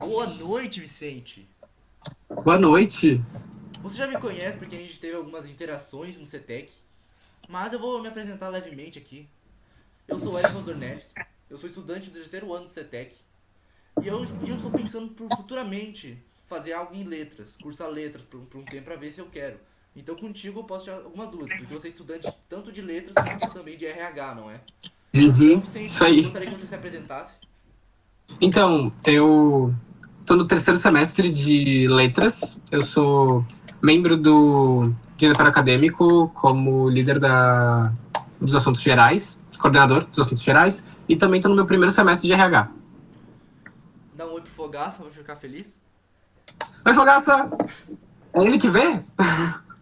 Boa noite, Vicente. Boa noite. Você já me conhece porque a gente teve algumas interações no CETEC, mas eu vou me apresentar levemente aqui. Eu sou Emerson Dornelles, eu sou estudante do terceiro ano do CETEC e eu estou pensando por futuramente fazer algo em letras, cursar letras por um tempo para ver se eu quero. Então contigo eu posso tirar algumas dúvidas, porque você é estudante tanto de letras quanto também de RH, não é? Então, Uhum, isso Vicente, eu aí. gostaria que você se apresentasse. Então, eu tô no terceiro semestre de letras. Eu sou membro do diretor acadêmico como líder dos assuntos gerais, coordenador dos assuntos gerais, e também tô no meu primeiro semestre de RH. Dá um oi pro Fogaça, vai ficar feliz. Oi, Fogaça! É ele que vê?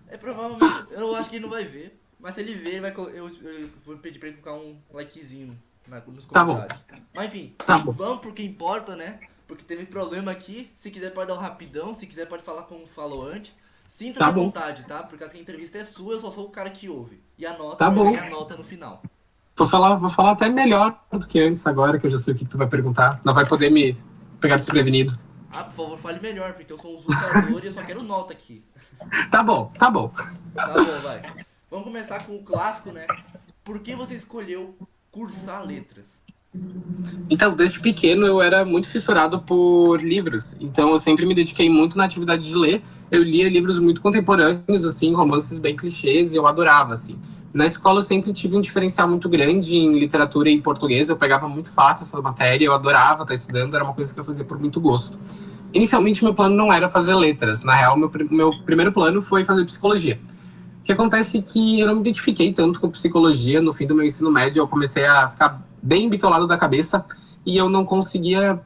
É provavelmente. Eu acho que ele não vai ver. Mas se ele ver, ele vai, eu vou pedir pra ele colocar um likezinho nos Tá bom, comentários. Mas enfim, tá bom. vamos pro que importa, né? Porque teve problema aqui. Se quiser pode dar um rapidão, se quiser pode falar como falou antes. Sinta-se Tá à bom, vontade, tá? Por causa que a entrevista é sua, eu só sou o cara que ouve. E anota tá pra bom. ganhar nota no final. Vou falar até melhor do que antes, agora que eu já sei o que tu vai perguntar. Não vai poder me pegar desprevenido. Ah, por favor, fale melhor, porque eu sou um usurpador e eu só quero nota aqui. Tá bom, tá bom. Tá bom, vai. Vamos começar com o clássico, né? Por que você escolheu cursar letras? Então, desde pequeno eu era muito fissurado por livros. Então, eu sempre me dediquei muito na atividade de ler. Eu lia livros muito contemporâneos, assim, romances bem clichês, e eu adorava, assim. Na escola eu sempre tive um diferencial muito grande em literatura e em português. Eu pegava muito fácil essa matéria, eu adorava estar estudando, era uma coisa que eu fazia por muito gosto. Inicialmente, meu plano não era fazer letras. Na real, meu primeiro plano foi fazer psicologia. O que acontece é que eu não me identifiquei tanto com psicologia. No fim do meu ensino médio, eu comecei a ficar bem bitolado da cabeça e eu não conseguia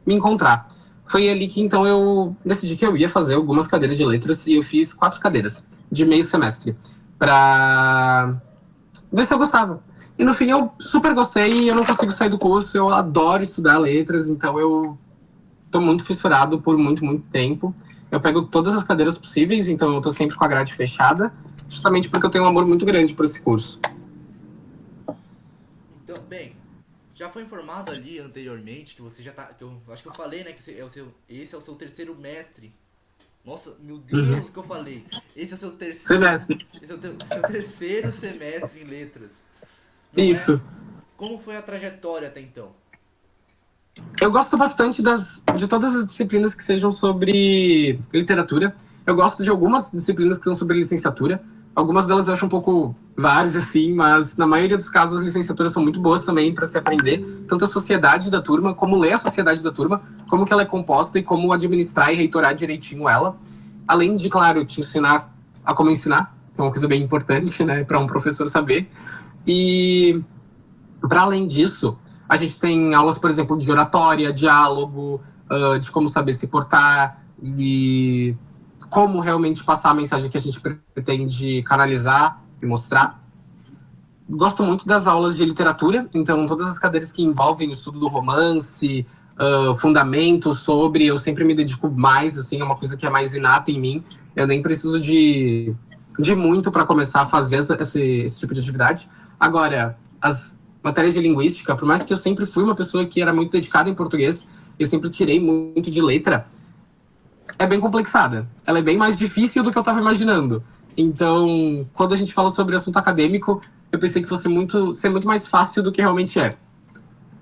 me encontrar. Foi ali que então eu decidi que eu ia fazer algumas cadeiras de letras e eu fiz 4 cadeiras de meio semestre para ver se eu gostava. E no fim eu super gostei e eu não consigo sair do curso. Eu adoro estudar letras, então eu tô muito fissurado por muito, muito tempo. Eu pego todas as cadeiras possíveis, então eu tô sempre com a grade fechada, justamente porque eu tenho um amor muito grande por esse curso. Então, bem, já foi informado ali anteriormente que você já tá. Que eu acho que eu falei, né? Que esse é o seu terceiro mestre. Nossa, meu Uhum. Deus, o que eu falei? Esse é o seu terceiro. Semestre. Esse é o seu terceiro semestre em letras. Não é? Isso. Como foi a trajetória até então? Eu gosto bastante de todas as disciplinas que sejam sobre literatura. Eu gosto de algumas disciplinas que são sobre licenciatura. Algumas delas eu acho um pouco várias, assim, mas na maioria dos casos as licenciaturas são muito boas também para se aprender tanto a sociedade da turma, como ler a sociedade da turma, como que ela é composta e como administrar e reitorar direitinho ela. Além de, claro, te ensinar a como ensinar, que é uma coisa bem importante, né, para um professor saber. E para além disso, a gente tem aulas, por exemplo, de oratória, diálogo, de como saber se portar e como realmente passar a mensagem que a gente pretende canalizar e mostrar. Gosto muito das aulas de literatura, então todas as cadeiras que envolvem o estudo do romance, fundamentos sobre, eu sempre me dedico mais, assim, é uma coisa que é mais inata em mim. Eu nem preciso de muito para começar a fazer esse tipo de atividade. Agora, as matérias de linguística, por mais que eu sempre fui uma pessoa que era muito dedicada em português, eu sempre tirei muito de letra, é bem complexada. Ela é bem mais difícil do que eu estava imaginando. Então, quando a gente fala sobre assunto acadêmico, eu pensei que fosse ser muito mais fácil do que realmente é.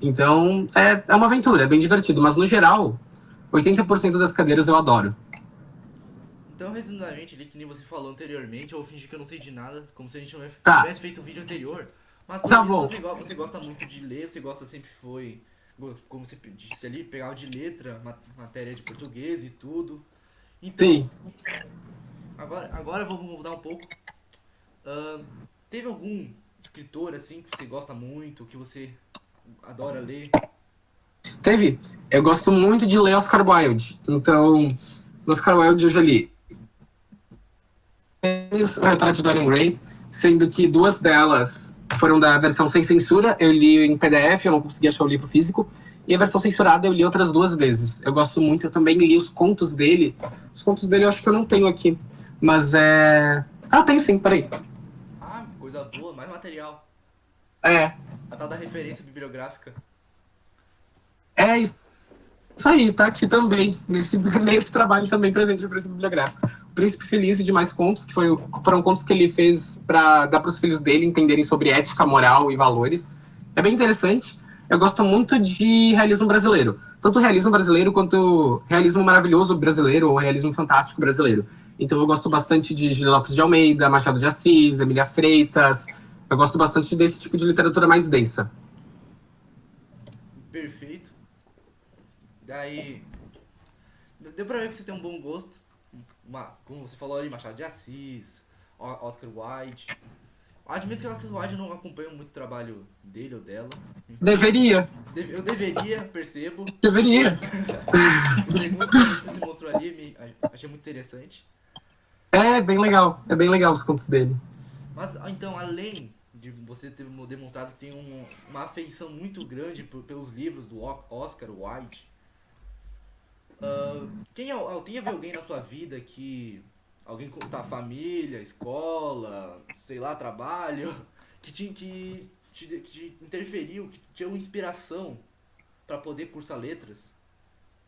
Então, é uma aventura, é bem divertido. Mas, no geral, 80% das cadeiras eu adoro. Então, resumidamente, ali, que nem você falou anteriormente, eu vou fingir que eu não sei de nada, como se a gente não Tá, tivesse feito o vídeo anterior. Mas pelo tá visto bom. você gosta muito de ler, você gosta sempre foi, como você disse ali, pegava de letra, matéria de português e tudo. Então, Sim. agora vamos mudar um pouco. Ahn, teve algum escritor assim que você gosta muito, que você adora ler? Teve. Eu gosto muito de ler Oscar Wilde. Então, no Oscar Wilde eu já li o Retrato de Dorian Gray, sendo que duas delas foram da versão sem censura. Eu li em PDF, eu não consegui achar o livro físico. E a versão censurada eu li outras 2 vezes. Eu gosto muito, eu também li os contos dele. Os contos dele eu acho que eu não tenho aqui. Mas é. Ah, eu tenho sim, peraí. Ah, coisa boa, mais material. É. A tal da referência bibliográfica. É isso Isso aí, tá aqui também, nesse trabalho também presente no Príncipe Bibliográfico. O Príncipe Feliz e Demais Contos, que foram contos que ele fez para dar para os filhos dele entenderem sobre ética, moral e valores. É bem interessante. Eu gosto muito de realismo brasileiro. Tanto o realismo brasileiro quanto o realismo maravilhoso brasileiro ou o realismo fantástico brasileiro. Então eu gosto bastante de Júlio Lopes de Almeida, Machado de Assis, Emília Freitas. Eu gosto bastante desse tipo de literatura mais densa. Perfeito. Daí, deu pra ver que você tem um bom gosto. Como você falou ali, Machado de Assis, Oscar Wilde. Admito que o Oscar Wilde eu não acompanho muito o trabalho dele ou dela. Deveria. Eu deveria, percebo. Deveria. O segundo que você mostrou ali, achei muito interessante. É bem legal. É bem legal os contos dele. Mas, então, além de você ter demonstrado que tem uma afeição muito grande pelos livros do Oscar Wilde, tem alguém na sua vida que... Alguém da família, escola, sei lá, trabalho, que te interferiu, que te deu inspiração para poder cursar letras?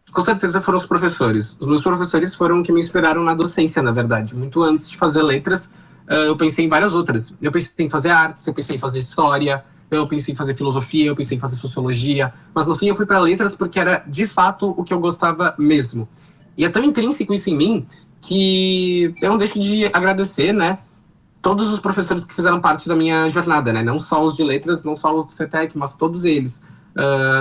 Com certeza foram os professores. Os meus professores foram que me inspiraram na docência, na verdade. Muito antes de fazer letras, eu pensei em várias outras. Eu pensei em fazer artes, eu pensei em fazer história, eu pensei em fazer filosofia, eu pensei em fazer sociologia. Mas no fim eu fui para letras porque era, de fato, o que eu gostava mesmo. E é tão intrínseco isso em mim que eu não deixo de agradecer, né, todos os professores que fizeram parte da minha jornada, né? Não só os de letras, não só o CETEC, mas todos eles.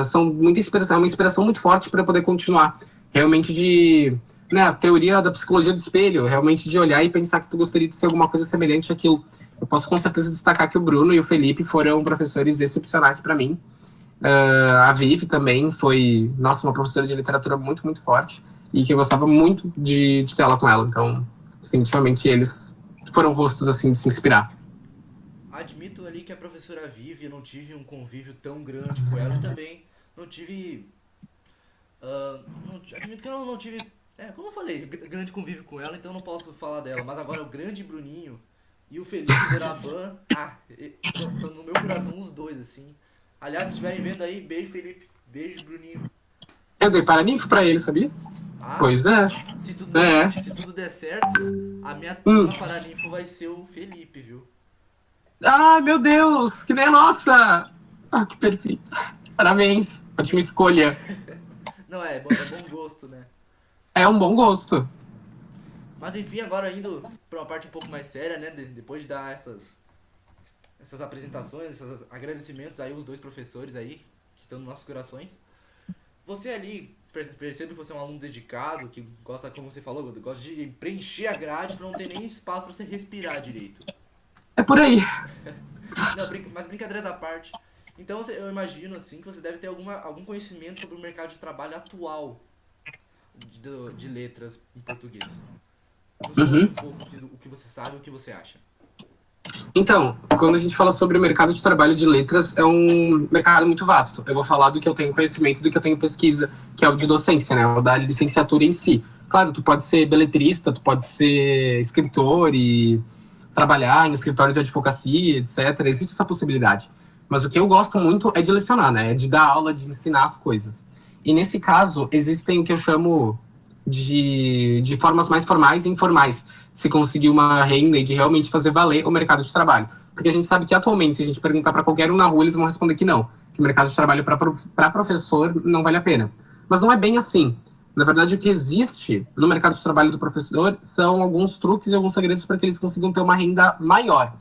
São muita inspiração, é uma inspiração muito forte para poder continuar. Realmente né, a teoria da psicologia do espelho, realmente de olhar e pensar que tu gostaria de ser alguma coisa semelhante àquilo. Eu posso com certeza destacar que o Bruno e o Felipe foram professores excepcionais para mim. A Vivi também foi, nossa, uma professora de literatura muito, muito forte e que eu gostava muito de ter aula com ela. Então, definitivamente eles foram rostos assim de se inspirar. Admito ali que a professora Vivi, eu não tive um convívio tão grande com ela e também não tive... admito que eu não tive, como eu falei, grande convívio com ela, então eu não posso falar dela. Mas agora o grande Bruninho e o Felipe Zeraban, estão no meu coração os dois, assim. Aliás, se estiverem vendo aí, beijo Felipe, beijo Bruninho. Eu dei paraninfo pra ele, sabia? Pois é. Se tudo der certo, a minha turma paraninfo vai ser o Felipe, viu? Ah, meu Deus, que nem a nossa! Ah, que perfeito. Parabéns, ótima escolha. Não, é bom gosto, né? É um bom gosto. Mas enfim, agora indo pra uma parte um pouco mais séria, né? Depois de dar essas apresentações, esses agradecimentos aí, os dois professores aí, que estão nos nossos corações. Você ali, percebe que você é um aluno dedicado, que gosta, como você falou, gosta de preencher a grade pra não ter nem espaço pra você respirar direito. É por aí. Não, mas brincadeiras à parte. Então eu imagino assim que você deve ter algum conhecimento sobre o mercado de trabalho atual de letras em português. Nos conte um pouco o que você sabe e o que você acha. Então, quando a gente fala sobre o mercado de trabalho de letras, é um mercado muito vasto. Eu vou falar do que eu tenho conhecimento, do que eu tenho pesquisa, que é o de docência, né? O da licenciatura em si. Claro, tu pode ser beletrista, tu pode ser escritor e trabalhar em escritórios de advocacia, etc. Existe essa possibilidade. Mas o que eu gosto muito é de lecionar, né? É de dar aula, de ensinar as coisas. E nesse caso, existem o que eu chamo de formas mais formais e informais, se conseguir uma renda e de realmente fazer valer o mercado de trabalho. Porque a gente sabe que atualmente, se a gente perguntar para qualquer um na rua, eles vão responder que não. Que o mercado de trabalho para professor não vale a pena. Mas não é bem assim. Na verdade, o que existe no mercado de trabalho do professor são alguns truques e alguns segredos para que eles consigam ter uma renda maior.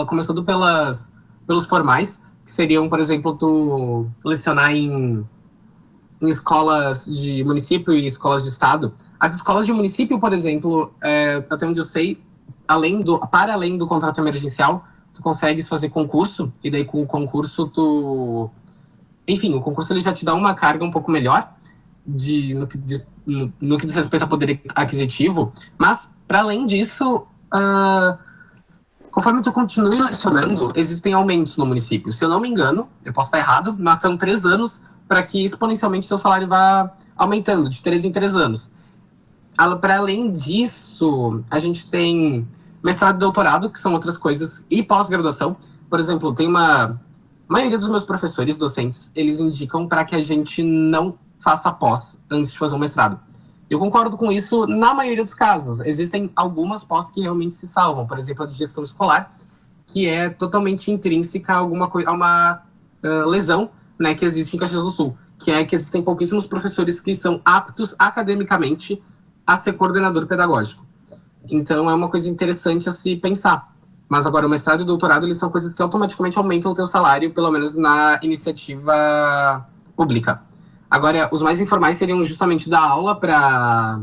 Começando pelos formais, que seriam, por exemplo, tu lecionar em escolas de município e escolas de estado. As escolas de município, por exemplo, até onde eu sei, para além do contrato emergencial, tu consegues fazer concurso, e daí com o concurso Enfim, o concurso ele já te dá uma carga um pouco melhor no que diz respeito a poder aquisitivo, mas, para além disso, conforme tu continue lecionando, existem aumentos no município. Se eu não me engano, eu posso estar errado, mas são 3 anos para que exponencialmente seu salário vá aumentando, de 3 em 3 anos. Para além disso, a gente tem mestrado e doutorado, que são outras coisas, e pós-graduação. Por exemplo, tem a maioria dos meus professores docentes, eles indicam para que a gente não faça pós antes de fazer um mestrado. Eu concordo com isso na maioria dos casos. Existem algumas pós que realmente se salvam, por exemplo, a de gestão escolar, que é totalmente intrínseca a uma lesão, né, que existe em Caxias do Sul, que é que existem pouquíssimos professores que são aptos academicamente a ser coordenador pedagógico. Então é uma coisa interessante a se pensar. Mas agora o mestrado e o doutorado, eles são coisas que automaticamente aumentam o teu salário, pelo menos na iniciativa pública. Agora, os mais informais seriam justamente dar aula para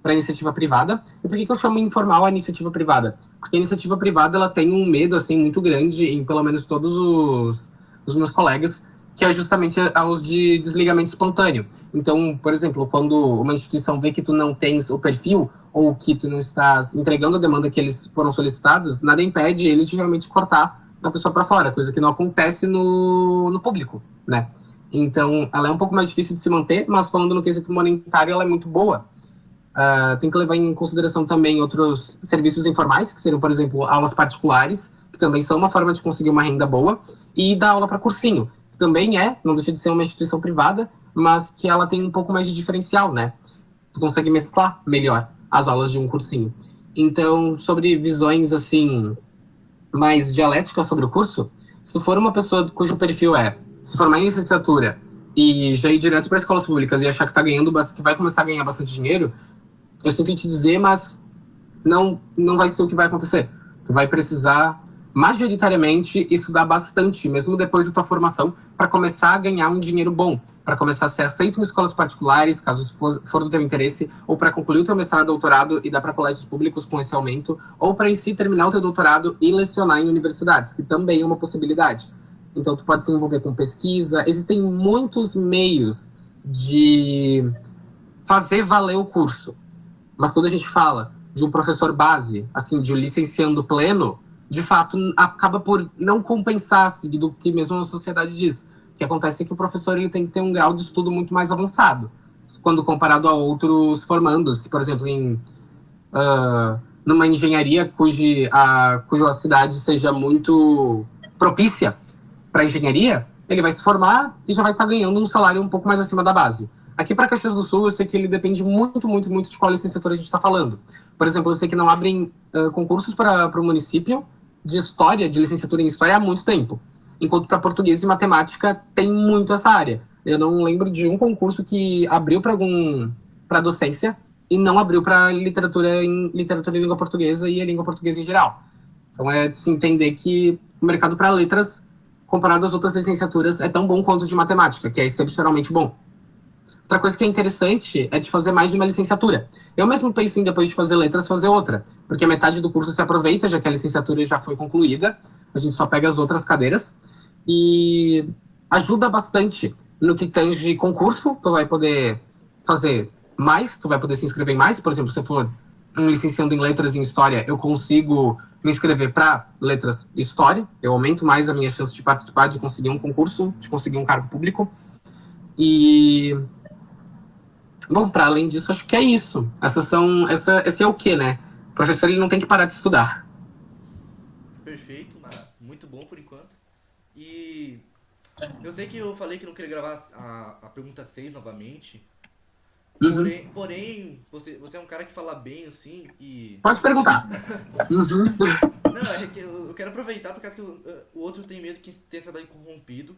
iniciativa privada. E por que eu chamo informal a iniciativa privada? Porque a iniciativa privada ela tem um medo assim muito grande em pelo menos todos os meus colegas, que é justamente aos de desligamento espontâneo. Então, por exemplo, quando uma instituição vê que tu não tens o perfil ou que tu não estás entregando a demanda que eles foram solicitados, nada impede eles de realmente cortar a pessoa para fora, coisa que não acontece no público, né? Então, ela é um pouco mais difícil de se manter, mas falando no quesito monetário, ela é muito boa. Tem que levar em consideração também outros serviços informais, que seriam, por exemplo, aulas particulares, que também são uma forma de conseguir uma renda boa, e dar aula para cursinho, que também não deixa de ser uma instituição privada, mas que ela tem um pouco mais de diferencial, né? Tu consegue mesclar melhor as aulas de um cursinho. Então, sobre visões, assim, mais dialéticas sobre o curso, se tu for uma pessoa cujo perfil se formar em licenciatura e já ir direto para escolas públicas e achar que tá ganhando, que vai começar a ganhar bastante dinheiro, eu sinto te dizer, mas não vai ser o que vai acontecer. Tu vai precisar, majoritariamente, estudar bastante, mesmo depois da tua formação, para começar a ganhar um dinheiro bom, para começar a ser aceito em escolas particulares, caso for do teu interesse, ou para concluir o teu mestrado, doutorado e dar para colégios públicos com esse aumento, ou para em si terminar o teu doutorado e lecionar em universidades, que também é uma possibilidade. Então, tu pode se envolver com pesquisa. Existem muitos meios de fazer valer o curso. Mas quando a gente fala de um professor base, assim, de um licenciando pleno, de fato, acaba por não compensar do que mesmo a sociedade diz. O que acontece é que o professor ele tem que ter um grau de estudo muito mais avançado, quando comparado a outros formandos, que, por exemplo, numa engenharia cuja cidade seja muito propícia para engenharia, ele vai se formar e já vai estar ganhando um salário um pouco mais acima da base. Aqui para Caxias do Sul, eu sei que ele depende muito, muito, muito de qual licenciatura a gente está falando. Por exemplo, eu sei que não abrem concursos para o município de história, de licenciatura em história há muito tempo. Enquanto para português e matemática tem muito essa área. Eu não lembro de um concurso que abriu para docência e não abriu para literatura em língua portuguesa e a língua portuguesa em geral. Então é de se entender que o mercado para letras, comparado às outras licenciaturas, é tão bom quanto o de matemática, que é excepcionalmente bom. Outra coisa que é interessante é de fazer mais de uma licenciatura. Eu mesmo penso em, depois de fazer letras, fazer outra, porque a metade do curso se aproveita, já que a licenciatura já foi concluída, a gente só pega as outras cadeiras, e ajuda bastante no que tange concurso. Tu vai poder fazer mais, tu vai poder se inscrever em mais. Por exemplo, se eu for um licenciando em letras e em história, eu consigo me inscrever para letras e história, eu aumento mais a minha chance de participar, de conseguir um concurso, de conseguir um cargo público. E bom, para além disso, acho que é isso. Esse é o quê, né? O professor ele não tem que parar de estudar. Perfeito, muito bom por enquanto. E eu sei que eu falei que não queria gravar a pergunta 6 novamente. Uhum. Porém, você é um cara que fala bem, assim, e... Pode perguntar. Uhum. Não, é que eu quero aproveitar por causa que o outro tem medo que tenha sido corrompido.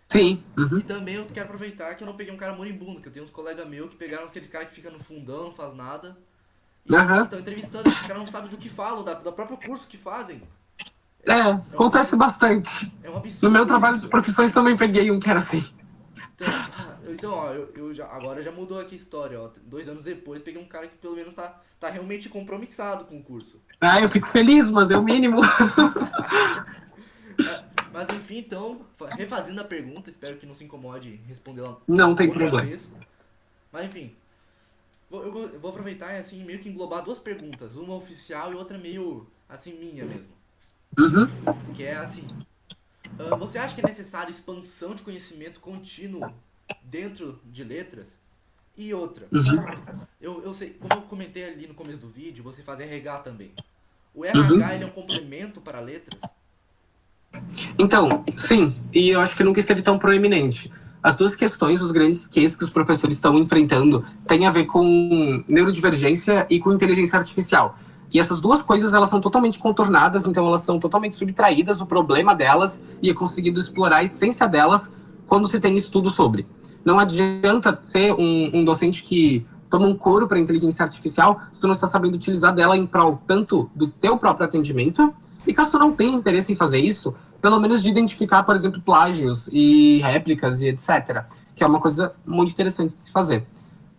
Sim. Uhum. E também eu quero aproveitar que eu não peguei um cara moribundo, que eu tenho uns colegas meus que pegaram aqueles caras que ficam no fundão, não faz nada. E Uhum. estão entrevistando, esses caras não sabem do que falam, do próprio curso que fazem. Acontece bastante. É um absurdo. No meu trabalho de profissões também peguei um que era assim. Então, ó, agora já mudou aqui a história, ó. 2 anos depois, peguei um cara que pelo menos tá realmente compromissado com o curso. Eu fico feliz, mas é o mínimo. Mas enfim, então, refazendo a pergunta, espero que não se incomode responder ela Não tem outra problema. vez. Mas enfim, eu vou aproveitar e assim, meio que englobar 2 perguntas, uma oficial e outra meio, assim, minha mesmo. Uhum. Que é assim, você acha que é necessário expansão de conhecimento contínuo dentro de letras? E outra, eu sei, como eu comentei ali no começo do vídeo, você faz RH também. O RH ele é um complemento para letras? Então, sim, e eu acho que nunca esteve tão proeminente. as duas questões, os grandes cases que os professores estão enfrentando, têm a ver com neurodivergência e com inteligência artificial. E essas duas coisas, elas são totalmente contornadas, então elas são totalmente subtraídas do problema delas e é conseguido explorar a essência delas quando se tem estudo sobre. Não adianta ser um docente que toma um couro para a inteligência artificial se tu não está sabendo utilizar dela em prol tanto do teu próprio atendimento, e caso tu não tenha interesse em fazer isso, pelo menos de identificar, por exemplo, plágios e réplicas e etc., que é uma coisa muito interessante de se fazer.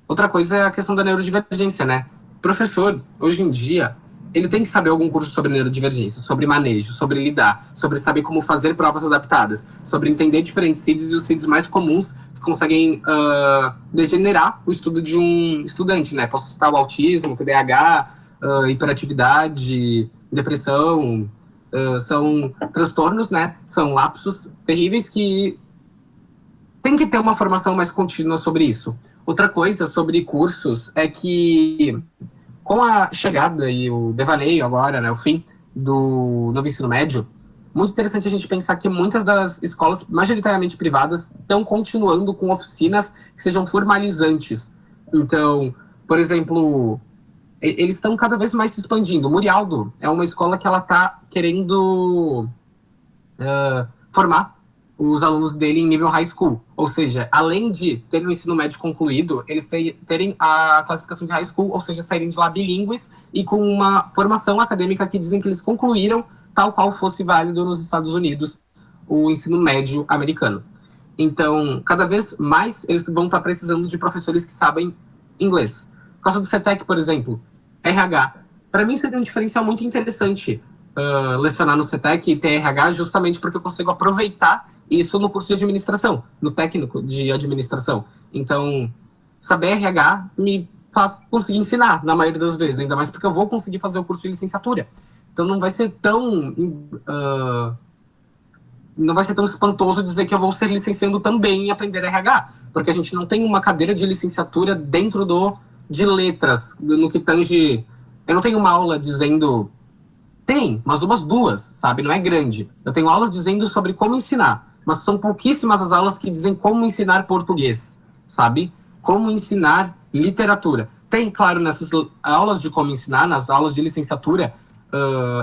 Outra coisa é a questão da neurodivergência, né? O professor, hoje em dia, ele tem que saber algum curso sobre neurodivergência, sobre manejo, sobre lidar, sobre saber como fazer provas adaptadas, sobre entender diferentes CIDs e os CIDs mais comuns que conseguem degenerar o estudo de um estudante, né? Posso citar o autismo, o TDAH, hiperatividade, depressão, são transtornos, né? São lapsos terríveis que tem que ter uma formação mais contínua sobre isso. Outra coisa sobre cursos é que com a chegada e o devaneio agora, né, o fim do novo ensino médio, muito interessante a gente pensar que muitas das escolas, majoritariamente privadas, estão continuando com oficinas que sejam formalizantes. Então, por exemplo, eles estão cada vez mais se expandindo. O Murialdo é uma escola que ela está querendo formar os alunos dele em nível high school. Ou seja, além de terem o ensino médio concluído, eles terem a classificação de high school, ou seja, saírem de lá bilíngues e com uma formação acadêmica que dizem que eles concluíram tal qual fosse válido nos Estados Unidos o ensino médio americano. Então, cada vez mais eles vão estar precisando de professores que sabem inglês. Por causa do CETEC, por exemplo, RH. Para mim seria um diferencial muito interessante lecionar no CETEC e ter RH justamente porque eu consigo aproveitar isso no curso de administração, no técnico de administração. Então, saber RH me faz conseguir ensinar, na maioria das vezes, ainda mais porque eu vou conseguir fazer o curso de licenciatura. Então, não vai ser tão espantoso dizer que eu vou ser licenciando também em aprender RH, porque a gente não tem uma cadeira de licenciatura dentro de letras, no que tange... Eu não tenho uma aula dizendo... Tem, mas umas duas, sabe? Não é grande. Eu tenho aulas dizendo sobre como ensinar, mas são pouquíssimas as aulas que dizem como ensinar português, sabe? Como ensinar literatura. Tem, claro, nessas aulas de como ensinar, nas aulas de licenciatura,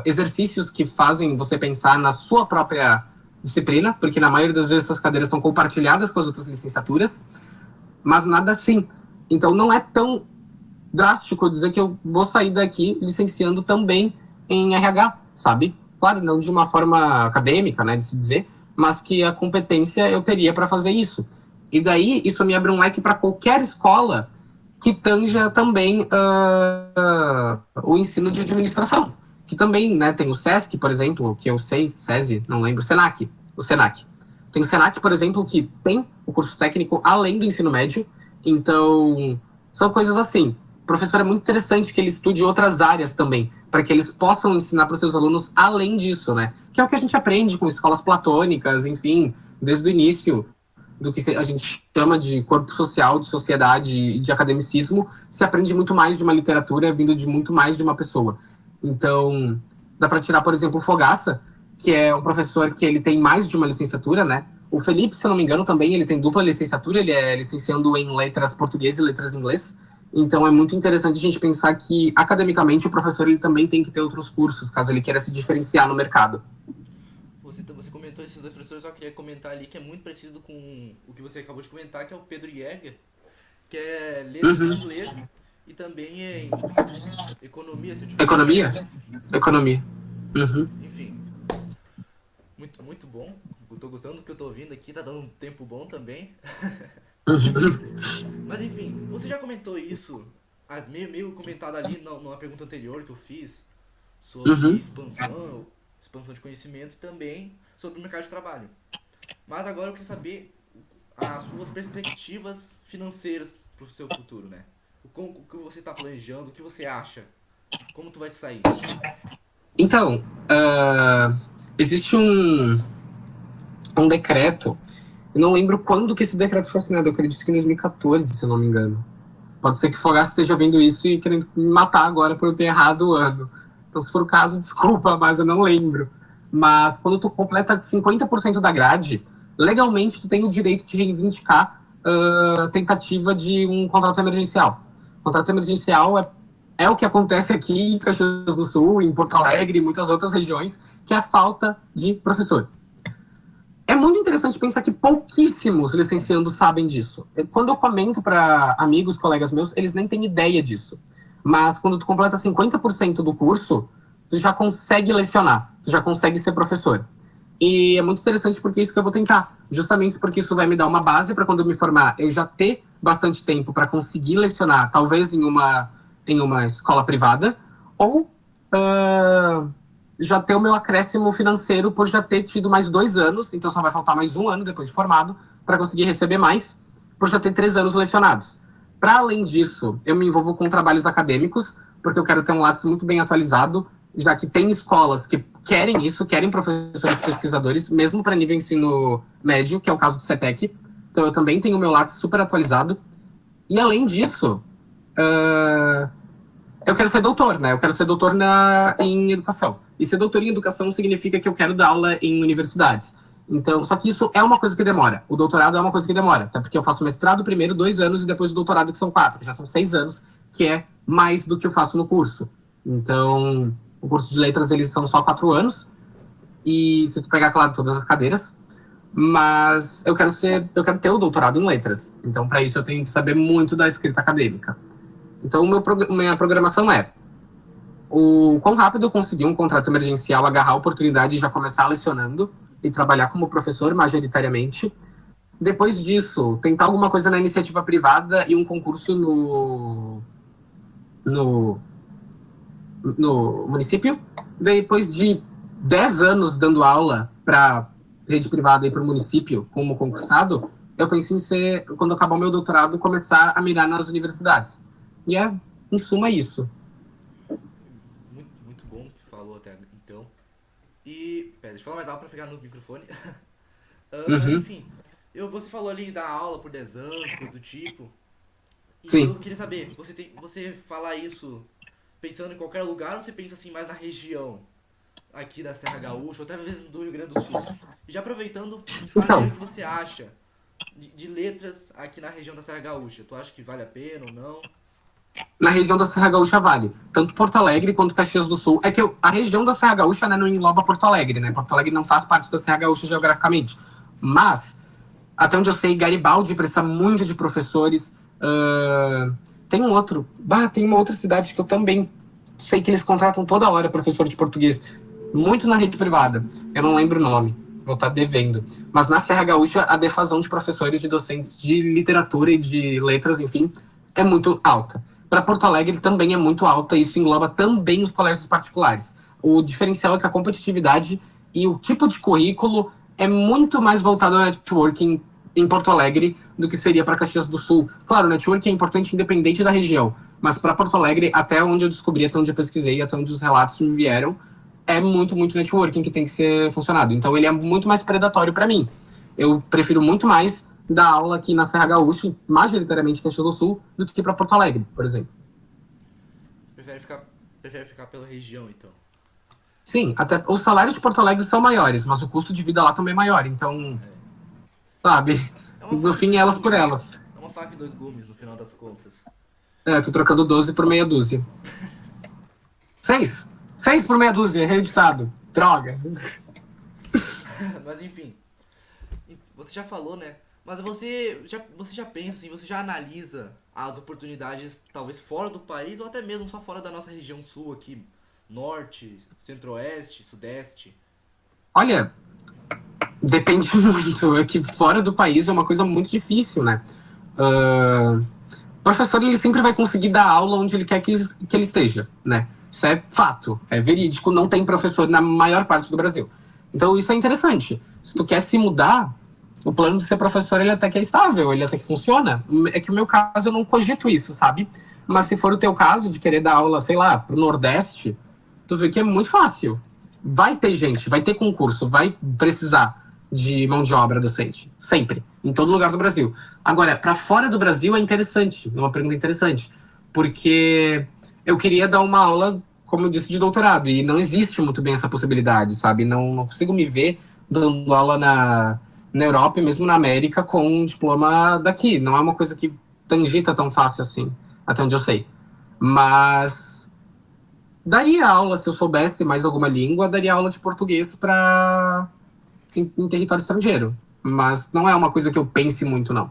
exercícios que fazem você pensar na sua própria disciplina, porque na maioria das vezes essas cadeiras são compartilhadas com as outras licenciaturas, mas nada assim. Então não é tão drástico dizer que eu vou sair daqui licenciando também em RH, sabe? Claro, não de uma forma acadêmica, né, de se dizer, mas que a competência eu teria para fazer isso. E daí, isso me abre um leque para qualquer escola que tanja também o ensino de administração. Que também, né, tem o SESC, por exemplo, que eu sei, SESI, não lembro, o SENAC. Tem o SENAC, por exemplo, que tem o curso técnico além do ensino médio. Então, são coisas assim. O professor é muito interessante que ele estude outras áreas também, para que eles possam ensinar para os seus alunos além disso, né? Que é o que a gente aprende com escolas platônicas, enfim, desde o início do que a gente chama de corpo social, de sociedade e de academicismo, se aprende muito mais de uma literatura vindo de muito mais de uma pessoa. Então, dá para tirar, por exemplo, o Fogaça, que é um professor que ele tem mais de uma licenciatura, né? O Felipe, se eu não me engano, também ele tem dupla licenciatura, ele é licenciando em letras português e letras inglês. Então, é muito interessante a gente pensar que, academicamente, o professor ele também tem que ter outros cursos, caso ele queira se diferenciar no mercado. Você comentou esses dois professores, eu só queria comentar ali que é muito parecido com o que você acabou de comentar, que é o Pedro Jäger, que é letras em inglês e também em economia. Se eu tiver... Economia. Enfim, muito bom. Eu tô gostando do que eu tô ouvindo aqui, tá dando um tempo bom também. Mas enfim, você já comentou isso, meio comentado ali numa pergunta anterior que eu fiz, sobre expansão de conhecimento e também sobre o mercado de trabalho. Mas agora eu queria saber as suas perspectivas financeiras para o seu futuro, né? O que você está planejando, o que você acha, como tu vai sair? Então, existe um decreto, eu não lembro quando que esse decreto foi assinado, eu acredito que em 2014, se eu não me engano. Pode ser que o Fogaça esteja vendo isso e querendo me matar agora por eu ter errado o ano. Então, se for o caso, desculpa, mas eu não lembro. Mas quando tu completa 50% da grade, legalmente tu tem o direito de reivindicar tentativa de um contrato emergencial. O contrato emergencial é o que acontece aqui em Caxias do Sul, em Porto Alegre e muitas outras regiões, que é a falta de professor. É muito interessante pensar que pouquíssimos licenciandos sabem disso. Quando eu comento para amigos, colegas meus, eles nem têm ideia disso. Mas quando tu completa 50% do curso, tu já consegue lecionar, tu já consegue ser professor. E é muito interessante porque é isso que eu vou tentar. Justamente porque isso vai me dar uma base para quando eu me formar, eu já ter bastante tempo para conseguir lecionar, talvez em uma escola privada, ou já ter o meu acréscimo financeiro por já ter tido mais 2 anos, então só vai faltar mais 1 ano depois de formado, para conseguir receber mais, por já ter 3 anos lecionados. Para além disso, eu me envolvo com trabalhos acadêmicos, porque eu quero ter um Lattes muito bem atualizado, já que tem escolas que querem isso, querem professores pesquisadores, mesmo para nível ensino médio, que é o caso do CETEC. Então eu também tenho o meu Lattes super atualizado. E além disso, eu quero ser doutor, né? Eu quero ser doutor em educação. E ser doutor em educação significa que eu quero dar aula em universidades. Então, só que isso é uma coisa que demora. O doutorado é uma coisa que demora. Até porque eu faço mestrado primeiro 2 anos e depois o doutorado que são 4. Já são 6 anos, que é mais do que eu faço no curso. Então, o curso de letras, eles são só 4 anos. E se tu pegar, claro, todas as cadeiras. Mas eu quero ter o doutorado em letras. Então, para isso, eu tenho que saber muito da escrita acadêmica. Então, minha programação é o quão rápido eu conseguir um contrato emergencial, agarrar a oportunidade e já começar lecionando e trabalhar como professor majoritariamente. Depois disso, tentar alguma coisa na iniciativa privada e um concurso no município. Depois de 10 anos dando aula para rede privada e para o município como concursado, eu penso em ser, quando acabar o meu doutorado, começar a mirar nas universidades. E em suma, isso. Muito, muito bom que tu falou até então. E, pera, deixa eu falar mais alto pra pegar no microfone. Mas enfim, você falou ali da aula por 10 anos, coisa do tipo. E Sim. eu queria saber, você fala isso pensando em qualquer lugar ou você pensa assim mais na região aqui da Serra Gaúcha, ou até mesmo do Rio Grande do Sul? E já aproveitando, me fala aí Então, o que você acha de letras aqui na região da Serra Gaúcha. Tu acha que vale a pena ou não? na região da Serra Gaúcha vale. Tanto Porto Alegre quanto Caxias do Sul. É que a região da Serra Gaúcha, né, não engloba Porto Alegre, né? Porto Alegre não faz parte da Serra Gaúcha geograficamente. Mas, até onde eu sei, Garibaldi precisa muito de professores. Tem tem uma outra cidade que eu também sei que eles contratam toda hora professor de português. Muito na rede privada. Eu não lembro o nome. Vou estar devendo. Mas na Serra Gaúcha, a defasão de professores, de docentes de literatura e de letras, enfim, é muito alta. Para Porto Alegre também é muito alta, e isso engloba também os colégios particulares. O diferencial é que a competitividade e o tipo de currículo é muito mais voltado ao networking em Porto Alegre do que seria para Caxias do Sul. Claro, o networking é importante independente da região, mas para Porto Alegre, até onde eu descobri, até onde eu pesquisei, até onde os relatos me vieram, é muito networking que tem que ser funcionado. Então ele é muito mais predatório para mim. Eu prefiro muito mais dar aula aqui na Serra Gaúcha, majoritariamente em Caxias do Sul, do que para Porto Alegre, por exemplo. Prefere ficar pela região, então. Sim, até os salários de Porto Alegre são maiores, mas o custo de vida lá também é maior. Então, sabe, É uma no faca de fim, dois elas por gumes. elas. É uma faca de 2 gumes, no final das contas. Tô trocando 12 por meia dúzia. 6? 6 por meia dúzia, reeditado. Droga. Mas enfim, você já falou, né? Mas você já pensa assim, você já analisa as oportunidades talvez fora do país ou até mesmo só fora da nossa região sul aqui, norte, centro-oeste, sudeste? Olha, depende muito. É que fora do país é uma coisa muito difícil, né? O professor, ele sempre vai conseguir dar aula onde ele quer que ele esteja, né? Isso é fato, é verídico. Não tem professor na maior parte do Brasil. Então, isso é interessante. Se tu quer se mudar, o plano de ser professor, ele até que é estável, ele até que funciona. É que o meu caso, eu não cogito isso, sabe? Mas se for o teu caso, de querer dar aula, sei lá, pro Nordeste, tu vê que é muito fácil. Vai ter gente, vai ter concurso, vai precisar de mão de obra docente. Sempre. Em todo lugar do Brasil. Agora, para fora do Brasil é interessante. É uma pergunta interessante. Porque eu queria dar uma aula, como eu disse, de doutorado. E não existe muito bem essa possibilidade, sabe? Não consigo me ver dando aula na Europa e mesmo na América com um diploma daqui. Não é uma coisa que tangita tão fácil assim, até onde eu sei. Mas daria aula, se eu soubesse mais alguma língua, daria aula de português para em território estrangeiro. Mas não é uma coisa que eu pense muito, não.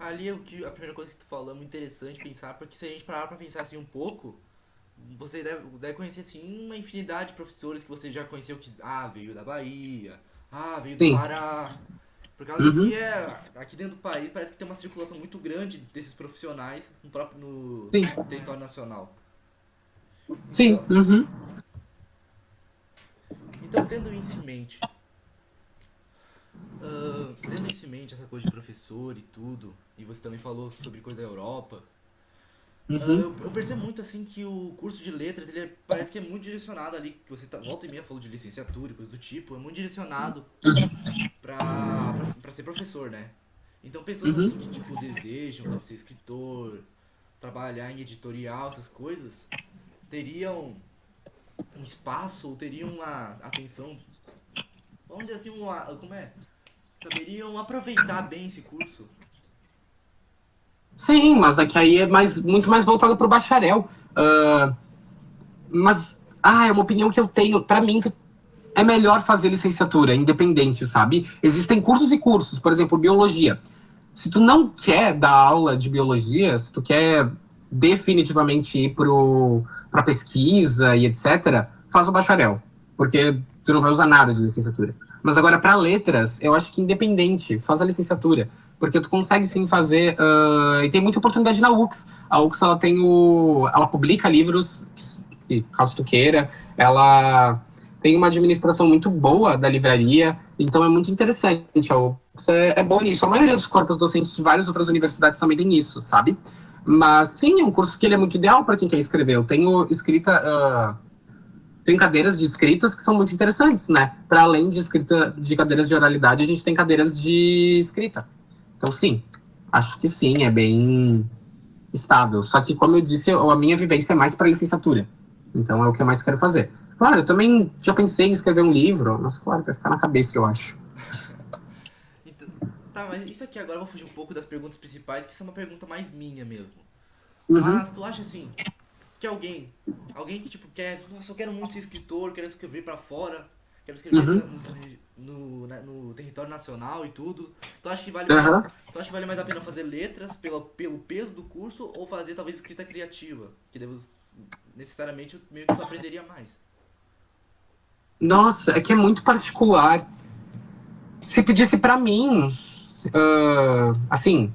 Ali é o que a primeira coisa que tu falou é muito interessante pensar, porque se a gente parar pra pensar assim um pouco, você deve conhecer assim uma infinidade de professores que você já conheceu que veio da Bahia, veio do Sim. Pará. Por causa que Uhum. aqui dentro do país parece que tem uma circulação muito grande desses profissionais no Sim. território nacional. Sim. Então, Uhum. então tendo isso em mente, tendo isso em mente essa coisa de professor e tudo, e você também falou sobre coisa da Europa. Uhum. Eu percebo muito assim que o curso de letras, parece que é muito direcionado ali, que você volta e meia falou de licenciatura e coisa do tipo, é muito direcionado pra ser professor, né? Então pessoas assim que Uhum. tipo desejam talvez ser escritor, trabalhar em editorial, essas coisas, teriam um espaço ou teriam uma atenção, vamos dizer assim, como é? Saberiam aproveitar bem esse curso. Sim, mas daqui aí é muito mais voltado para o bacharel. Mas, é uma opinião que eu tenho. Para mim, é melhor fazer licenciatura, independente, sabe? Existem cursos e cursos, por exemplo, biologia. Se tu não quer dar aula de biologia, se tu quer definitivamente ir para pesquisa e etc., faz o bacharel, porque tu não vai usar nada de licenciatura. Mas agora, para letras, eu acho que independente, faz a licenciatura, porque tu consegue sim fazer. E tem muita oportunidade na UX. A UX ela publica livros, que, caso tu queira, ela tem uma administração muito boa da livraria, então é muito interessante. A UFRGS é boa nisso. A maioria dos corpos docentes de várias outras universidades também tem isso, sabe? Mas sim, é um curso que ele é muito ideal para quem quer escrever. Eu tenho tem cadeiras de escritas que são muito interessantes, né? Para além de escrita de cadeiras de oralidade, a gente tem cadeiras de escrita. Então, sim, acho que sim, é bem estável. Só que, como eu disse, a minha vivência é mais para licenciatura. Então, é o que eu mais quero fazer. Claro, eu também já pensei em escrever um livro, mas, claro, vai ficar na cabeça, eu acho. Então, tá, mas isso aqui agora eu vou fugir um pouco das perguntas principais, que isso é uma pergunta mais minha mesmo. Uhum, Mas tu acha assim, que alguém que tipo quer, nossa, eu quero muito ser escritor, quero escrever pra fora, quero escrever uhum, no território nacional e tudo. Tu acha que vale mais, uhum. tu acha que vale mais a pena fazer letras pelo peso do curso ou fazer talvez escrita criativa, que necessariamente meio que tu aprenderia mais? Nossa, é que é muito particular. Se pedisse para mim, assim,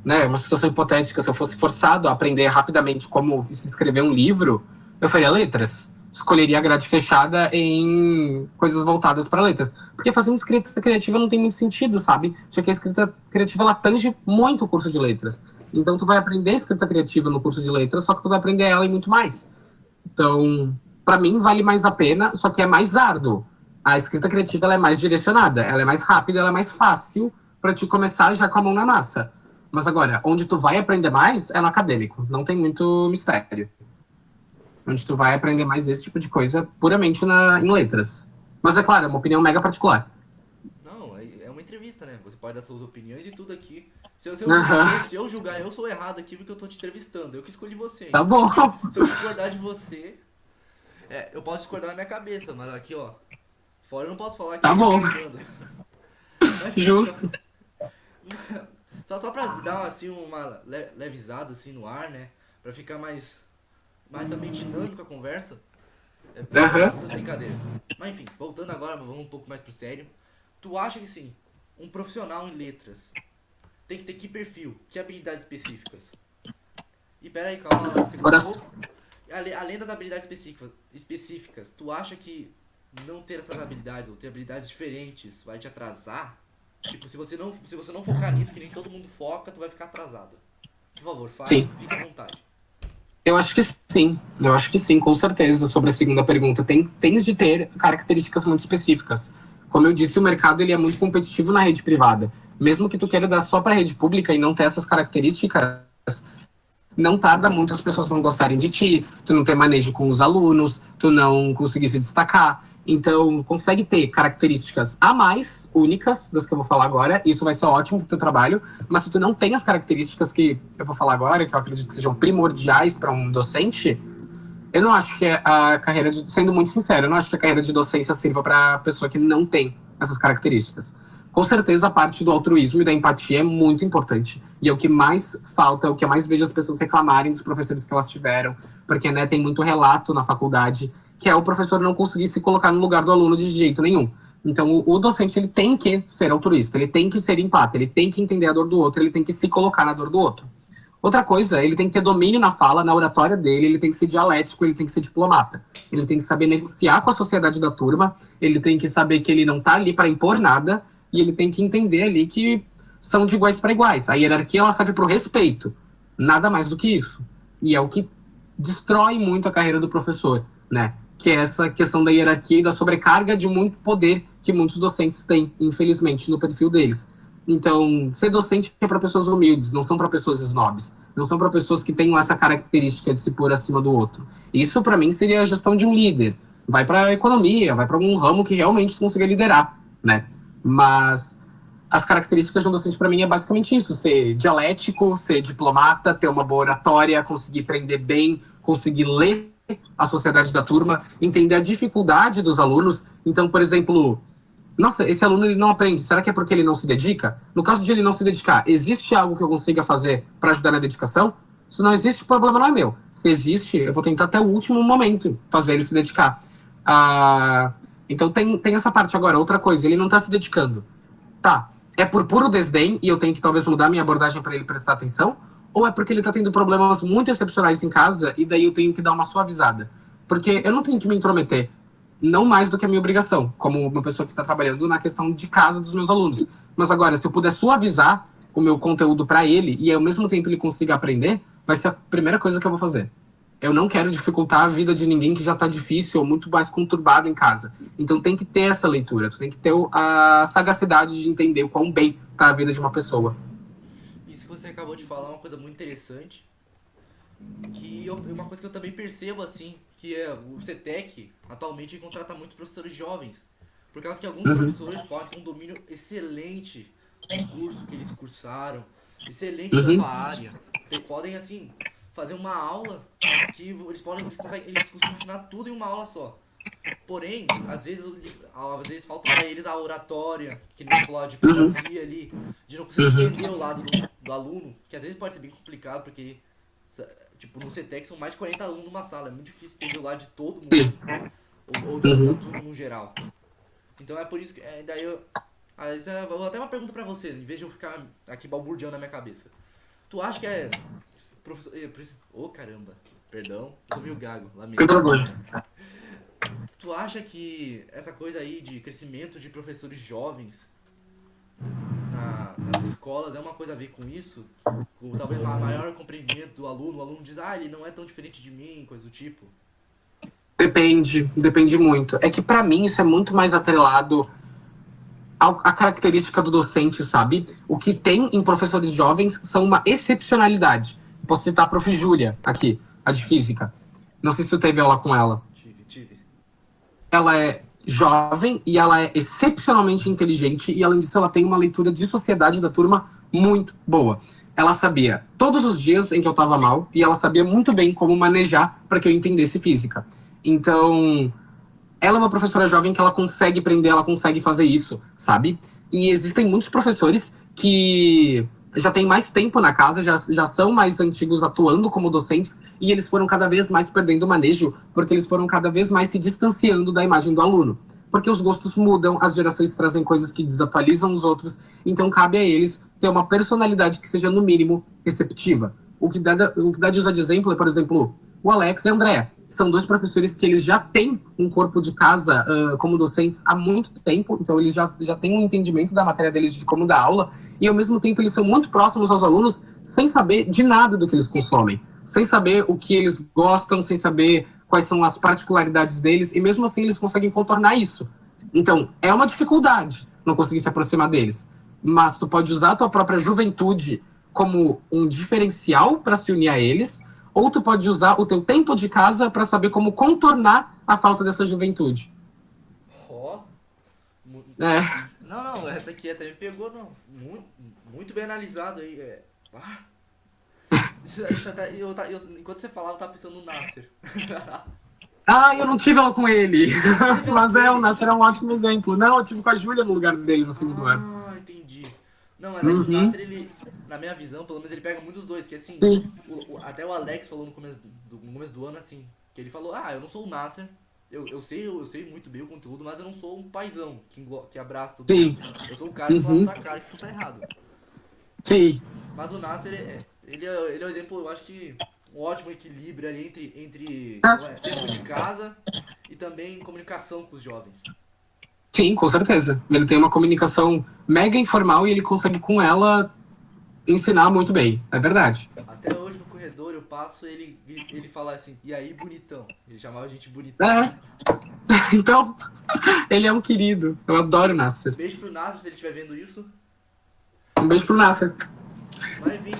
né, uma situação hipotética, se eu fosse forçado a aprender rapidamente como se escrever um livro, eu faria letras. Escolheria a grade fechada em coisas voltadas para letras. Porque fazendo escrita criativa não tem muito sentido, sabe? Já que a escrita criativa ela tange muito o curso de letras. Então tu vai aprender escrita criativa no curso de letras, só que tu vai aprender ela e muito mais. Então, para mim, vale mais a pena, só que é mais árduo. A escrita criativa ela é mais direcionada, ela é mais rápida, ela é mais fácil para te começar já com a mão na massa. Mas agora, onde tu vai aprender mais é no acadêmico, não tem muito mistério. Onde tu vai aprender mais esse tipo de coisa puramente em letras. Mas é claro, é uma opinião mega particular. Não, é uma entrevista, né? Você pode dar suas opiniões e tudo aqui. Aham, Se eu julgar, eu sou errado aqui porque eu tô te entrevistando. Eu que escolhi você. tá Então, bom. se eu discordar de você, eu posso discordar na minha cabeça, mas aqui, ó, fora eu não posso falar que Tá é você bom. que manda. Mas fica. Justo. Só pra dar assim uma levezada assim no ar, né? Pra ficar mais também dinâmico a conversa. Eu Aham. faço essas brincadeiras. Mas enfim, voltando agora, vamos um pouco mais pro sério. Tu acha que sim, um profissional em letras tem que ter que perfil, que habilidades específicas? E pera aí, calma lá, segura um Agora, pouco. Além das habilidades específicas, tu acha que não ter essas habilidades ou ter habilidades diferentes vai te atrasar? Tipo, se você não focar nisso, que nem todo mundo foca, tu vai ficar atrasado. Por favor, fale, sim. fique à vontade. Eu acho que sim. Eu acho que sim, com certeza. Sobre a segunda pergunta, tens de ter características muito específicas. Como eu disse, o mercado ele é muito competitivo na rede privada. Mesmo que tu queira dar só para a rede pública e não ter essas características, não tarda muito as pessoas não gostarem de ti, tu não ter manejo com os alunos, tu não conseguir se destacar. Então, consegue ter características a mais, únicas, das que eu vou falar agora. Isso vai ser ótimo pro teu trabalho. Mas se tu não tem as características que eu vou falar agora, que eu acredito que sejam primordiais para um docente, eu não acho que a carreira de... Sendo muito sincero, eu não acho que a carreira de docência sirva para pessoa que não tem essas características. Com certeza, a parte do altruísmo e da empatia é muito importante. E é o que mais falta, é o que eu mais vejo as pessoas reclamarem dos professores que elas tiveram. Porque, né, tem muito relato na faculdade que é o professor não conseguir se colocar no lugar do aluno de jeito nenhum. Então, o docente, ele tem que ser altruísta, ele tem que ser empata, ele tem que entender a dor do outro, ele tem que se colocar na dor do outro. Outra coisa, ele tem que ter domínio na fala, na oratória dele, ele tem que ser dialético, ele tem que ser diplomata. Ele tem que saber negociar com a sociedade da turma, ele tem que saber que ele não tá ali para impor nada, e ele tem que entender ali que são de iguais para iguais. A hierarquia, ela serve para o respeito, nada mais do que isso. E é o que destrói muito a carreira do professor, né? Que é essa questão da hierarquia e da sobrecarga de muito poder que muitos docentes têm, infelizmente, no perfil deles. Então, ser docente é para pessoas humildes, não são para pessoas snobs. Não são para pessoas que tenham essa característica de se pôr acima do outro. Isso, para mim, seria a gestão de um líder. Vai para a economia, vai para algum ramo que realmente consiga liderar, né? Mas as características de um docente, para mim, é basicamente isso. Ser dialético, ser diplomata, ter uma boa oratória, conseguir aprender bem, conseguir ler a sociedade da turma, entender a dificuldade dos alunos. Então, por exemplo, nossa, esse aluno ele não aprende, será que é porque ele não se dedica? No caso de ele não se dedicar, existe algo que eu consiga fazer para ajudar na dedicação? Se não existe, o problema não é meu. Se existe, eu vou tentar até o último momento fazer ele se dedicar. Então tem essa parte. Agora, outra coisa, ele não está se dedicando. Tá, é por puro desdém e eu tenho que talvez mudar minha abordagem para ele prestar atenção? Ou é porque ele tá tendo problemas muito excepcionais em casa e daí eu tenho que dar uma suavizada? Porque eu não tenho que me intrometer, não mais do que a minha obrigação, como uma pessoa que está trabalhando na questão de casa dos meus alunos. Mas agora, se eu puder suavizar o meu conteúdo para ele e ao mesmo tempo ele consiga aprender, vai ser a primeira coisa que eu vou fazer. Eu não quero dificultar a vida de ninguém que já tá difícil ou muito mais conturbado em casa. Então tem que ter essa leitura, tu tem que ter a sagacidade de entender o quão bem tá a vida de uma pessoa. Isso que você acabou de falar é uma coisa muito interessante. Uma coisa que eu também percebo, assim, que é o CETEC, atualmente, contrata muito professores jovens. Por causa que alguns professores podem ter um domínio excelente do curso que eles cursaram, excelente da sua área. Podem, assim, fazer uma aula que eles costumam ensinar tudo em uma aula só. Porém, às vezes falta pra eles a oratória, que nem falou, a diplomacia ali, de não conseguir entender o lado do aluno, que às vezes pode ser bem complicado, porque, tipo, no CETEC são mais de 40 alunos numa sala, é muito difícil entender o lado de todo mundo, ou da turma no geral. Então é por isso que, daí eu vou até uma pergunta pra você, em vez de eu ficar aqui balburdeando na minha cabeça. Tu acha que professor... caramba, perdão, tô meio gago, lamento. Tu acha que essa coisa aí de crescimento de professores jovens nas escolas é uma coisa a ver com isso? Com talvez maior compreendimento do aluno? O aluno diz, ele não é tão diferente de mim, coisa do tipo? Depende muito. É que pra mim isso é muito mais atrelado à característica do docente, sabe? O que tem em professores jovens são uma excepcionalidade. Posso citar a prof. Júlia aqui, a de física. Não sei se tu teve aula com ela. Tive. Ela é jovem e ela é excepcionalmente inteligente e, além disso, ela tem uma leitura de sociedade da turma muito boa. Ela sabia todos os dias em que eu estava mal e ela sabia muito bem como manejar para que eu entendesse física. Então, ela é uma professora jovem que ela consegue aprender, ela consegue fazer isso, sabe? E existem muitos professores que já têm mais tempo na casa, já são mais antigos atuando como docentes, e eles foram cada vez mais perdendo o manejo, porque eles foram cada vez mais se distanciando da imagem do aluno. Porque os gostos mudam, as gerações trazem coisas que desatualizam os outros, então cabe a eles ter uma personalidade que seja, no mínimo, receptiva. O que dá de usar de exemplo é, por exemplo, o Alex e a Andrea. São dois professores que eles já têm um corpo de casa como docentes há muito tempo, então eles já têm um entendimento da matéria deles, de como dar aula, e ao mesmo tempo eles são muito próximos aos alunos sem saber de nada do que eles consomem, sem saber o que eles gostam, sem saber quais são as particularidades deles, e mesmo assim eles conseguem contornar isso. Então, é uma dificuldade não conseguir se aproximar deles, mas tu pode usar a tua própria juventude como um diferencial para se unir a eles, ou tu pode usar o teu tempo de casa para saber como contornar a falta dessa juventude. É. Não, não, essa aqui até me pegou, não. Muito, muito bem analisado aí. Ah, enquanto você falava, eu tava pensando no Nasser. Ah, eu não tive ela com ele. Não teve ela Mas com o ele? Nasser é um ótimo exemplo. Não, eu tive com a Júlia no lugar dele no segundo ano. Ah, entendi. Não, mas é que o Uhum. Nasser, ele, na minha visão, pelo menos ele pega muito os dois, que assim, Sim, até o Alex falou no começo do ano, assim, que ele falou, eu não sou o Nasser, eu sei muito bem o conteúdo, mas eu não sou um paizão que abraça todo mundo. sim. Eu sou o cara que fala na Uhum. tua cara que tu tá errado. Sim. Mas o Nasser, ele é um exemplo, eu acho que um ótimo equilíbrio ali entre Ah, não é, tempo de casa e também comunicação com os jovens. sim, com certeza. Ele tem uma comunicação mega informal e ele consegue com ela ensinar muito bem. É verdade. Até hoje no corredor eu passo ele fala assim, e aí bonitão? Ele chamava a gente bonitão. É. Então, ele é um querido. Eu adoro o Nasser. Beijo pro Nasser se ele estiver vendo isso. Um beijo pro Nasser. Mas enfim,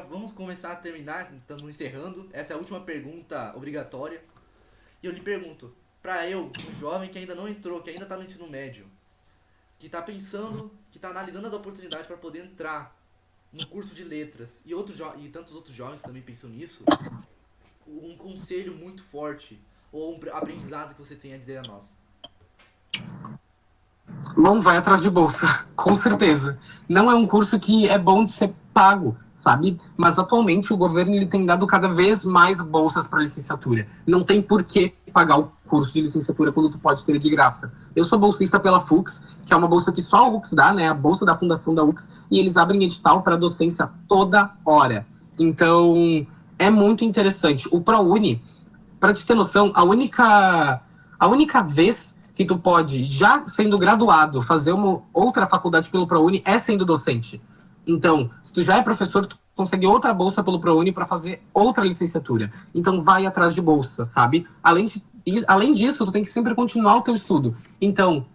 vamos começar a terminar, estamos encerrando. Essa é a última pergunta obrigatória. E eu lhe pergunto, pra eu, um jovem que ainda não entrou, que ainda tá no ensino médio, que tá pensando, que tá analisando as oportunidades para poder entrar no curso de letras e tantos outros jovens também pensam nisso, um conselho muito forte ou um aprendizado que você tem a dizer a nós. Bom, vai atrás de bolsa, com certeza. Não é um curso que é bom de ser pago, sabe? Mas atualmente o governo ele tem dado cada vez mais bolsas para licenciatura. Não tem por que pagar o curso de licenciatura quando tu pode ter de graça. Eu sou bolsista pela FUX, que é uma bolsa que só a UX dá, né? A bolsa da fundação da UX, e eles abrem edital para docência toda hora. Então, é muito interessante. O ProUni, para te ter noção, a única vez que tu pode, já sendo graduado, fazer uma outra faculdade pelo ProUni é sendo docente. Então, se tu já é professor, tu consegue outra bolsa pelo ProUni para fazer outra licenciatura. Então, vai atrás de bolsa, sabe? Além disso, tu tem que sempre continuar o teu estudo. Então,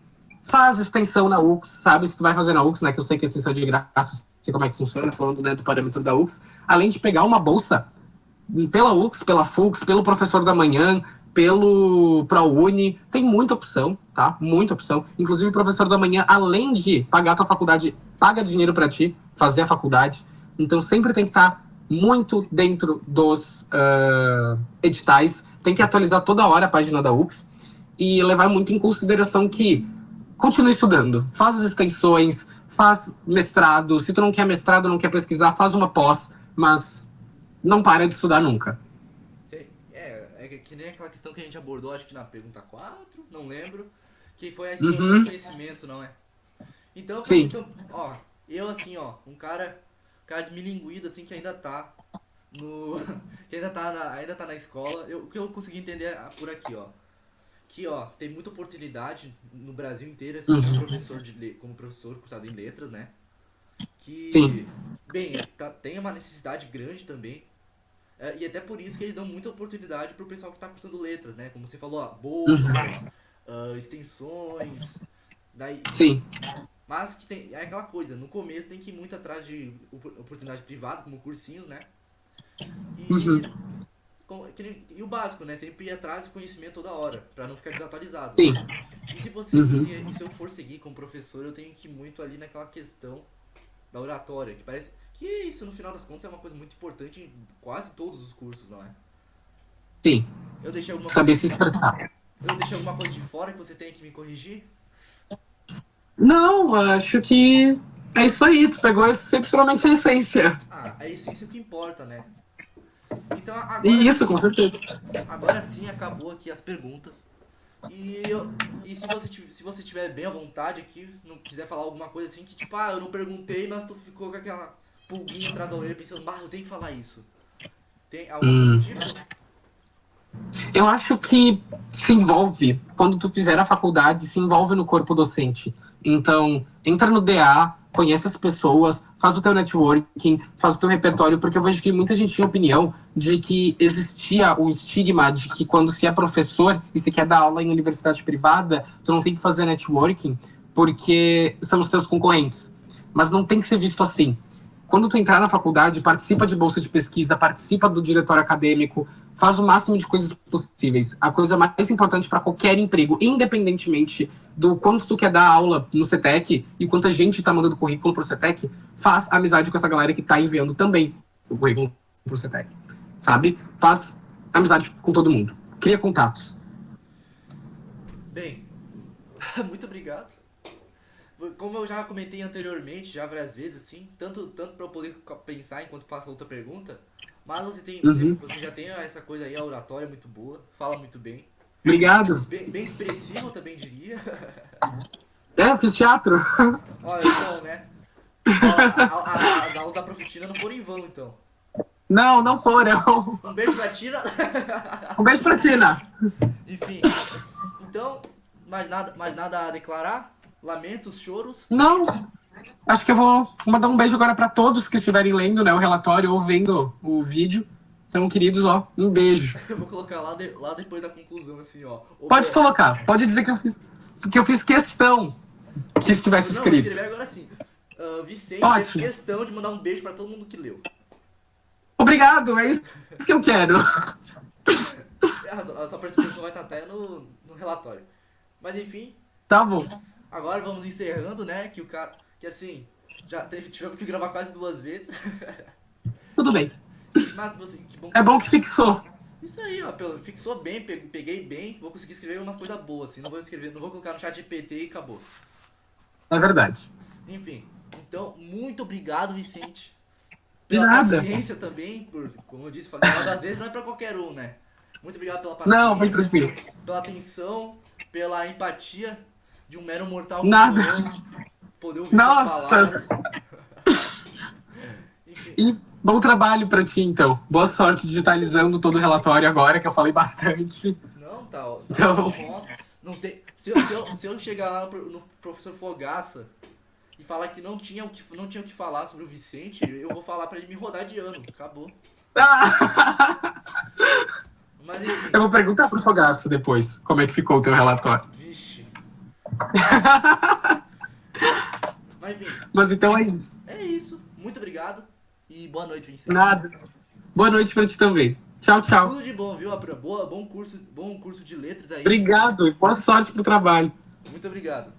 faz extensão na UX, sabe? Se tu vai fazer na UX, né? Que eu sei que a extensão é de graça, sei como é que funciona, falando, né, do parâmetro da UX. Além de pegar uma bolsa pela UX, pela FUX, pelo Professor da Manhã, pelo ProUni, tem muita opção, tá? Muita opção. Inclusive, o Professor da Manhã, além de pagar a tua faculdade, paga dinheiro para ti fazer a faculdade. Então, sempre tem que estar muito dentro dos editais. Tem que atualizar toda hora a página da UX e levar muito em consideração que continue estudando. Faz as extensões, faz mestrado. Se tu não quer mestrado, não quer pesquisar, faz uma pós, mas não para de estudar nunca. Que nem aquela questão que a gente abordou, acho que na pergunta 4 não lembro, que foi a expansão Uhum. do conhecimento, não é? Então, Sim. então, ó, eu assim, ó, um cara desmilinguido, assim, que ainda tá no, que ainda tá na escola, o que eu consegui entender por aqui, ó, que, ó, tem muita oportunidade no Brasil inteiro, assim, como Uhum. professor, como professor cursado em letras, né? Sim. Que, bem, tem uma necessidade grande também. E até por isso que eles dão muita oportunidade pro pessoal que tá cursando letras, né? Como você falou, ó, bolsas, Uhum. extensões, daí, Sim. mas que é aquela coisa, no começo tem que ir muito atrás de oportunidade privada, como cursinhos, né? E, Uhum. e o básico, né? Sempre ir atrás de conhecimento toda hora, pra não ficar desatualizado. Sim. E se você, Uhum. e se eu for seguir como professor, eu tenho que ir muito ali naquela questão da oratória, que parece que isso no final das contas é uma coisa muito importante em quase todos os cursos, não é? Sim. Eu deixei alguma coisa Saber de, se expressar. eu deixei alguma coisa de fora que você tem que me corrigir? Não, acho que é isso aí. Tu pegou excepcionalmente a essência. A essência é o que importa, né? Então E isso, com certeza. agora sim acabou aqui as perguntas. E se você tiver bem à vontade aqui, não quiser falar alguma coisa assim que tipo, eu não perguntei, mas tu ficou com aquela pulguinha atrás da orelha pensando, eu tenho que falar isso. Tem alguma coisa do Hum. tipo? Eu acho que se envolve, quando tu fizer a faculdade, se envolve no corpo docente. Então, entra no DA, conhece as pessoas, faz o teu networking, faz o teu repertório, porque eu vejo que muita gente tinha opinião de que existia o estigma de que quando se é professor e se quer dar aula em universidade privada, tu não tem que fazer networking, porque são os teus concorrentes. Mas não tem que ser visto assim. Quando tu entrar na faculdade, participa de bolsa de pesquisa, participa do diretório acadêmico, faz o máximo de coisas possíveis. A coisa mais importante para qualquer emprego, independentemente do quanto tu quer dar aula no CETEC e quanta gente tá mandando currículo pro CETEC, faz amizade com essa galera que tá enviando também o currículo pro CETEC, sabe? Faz amizade com todo mundo. Cria contatos. Bem, muito obrigado. Como eu já comentei anteriormente, já várias vezes, assim, tanto para eu poder pensar enquanto faço a outra pergunta, mas você já tem essa coisa aí, a oratória muito boa, fala muito bem. Obrigado. Bem expressivo, eu também diria. Eu fiz teatro. Olha, então, né? Ó, as aulas da Profitina não foram em vão, então. Não foram. Um beijo pra Tina. Um beijo pra Tina. Enfim, então, mais nada a declarar? Lamentos, choros? Não. Acho que eu vou mandar um beijo agora pra todos que estiverem lendo, né, o relatório ou vendo o vídeo. Então, queridos, ó, um beijo. Eu vou colocar lá depois da conclusão, assim, ó. Pode colocar. Pode dizer que eu fiz questão que estivesse Não, escrito. vou escrever agora sim. Vicente Ótimo. fez questão de mandar um beijo pra todo mundo que leu. Obrigado, é isso que eu quero. A sua participação vai estar até no relatório. Mas enfim, Tá bom. agora vamos encerrando, né? Que assim, tivemos que gravar quase 2 vezes. Tudo bem. Mas que bom É bom que fixou. Isso aí, ó, fixou bem, peguei bem, vou conseguir escrever umas coisas boas, assim, não vou colocar no chat GPT e acabou. É verdade. Enfim, então, muito obrigado, Vicente. De Pela nada. paciência também, como eu disse, às vezes não é pra qualquer um, né? Muito obrigado pela paciência. Não, foi tranquilo. Pela atenção, pela empatia de um mero mortal Nada. como eu, poder ouvir Nossa. suas palavras. Enfim, E bom trabalho pra ti, então. Boa sorte digitalizando todo o relatório agora, que eu falei bastante. não, tá Então- bom. Não tem, se eu chegar lá no professor Fogaça e falar que não tinha o que falar sobre o Vicente, eu vou falar pra ele me rodar de ano. Acabou. Ah! Mas enfim. Eu vou perguntar pro Fogaço depois como é que ficou o teu relatório. Vixe. Mas enfim, Mas então é isso. é isso. Muito obrigado. E boa noite, Vicente. Nada. Boa noite pra ti também. Tchau, tchau. Tudo de bom, viu? Bom curso de letras aí. Obrigado e boa sorte pro trabalho. Muito obrigado.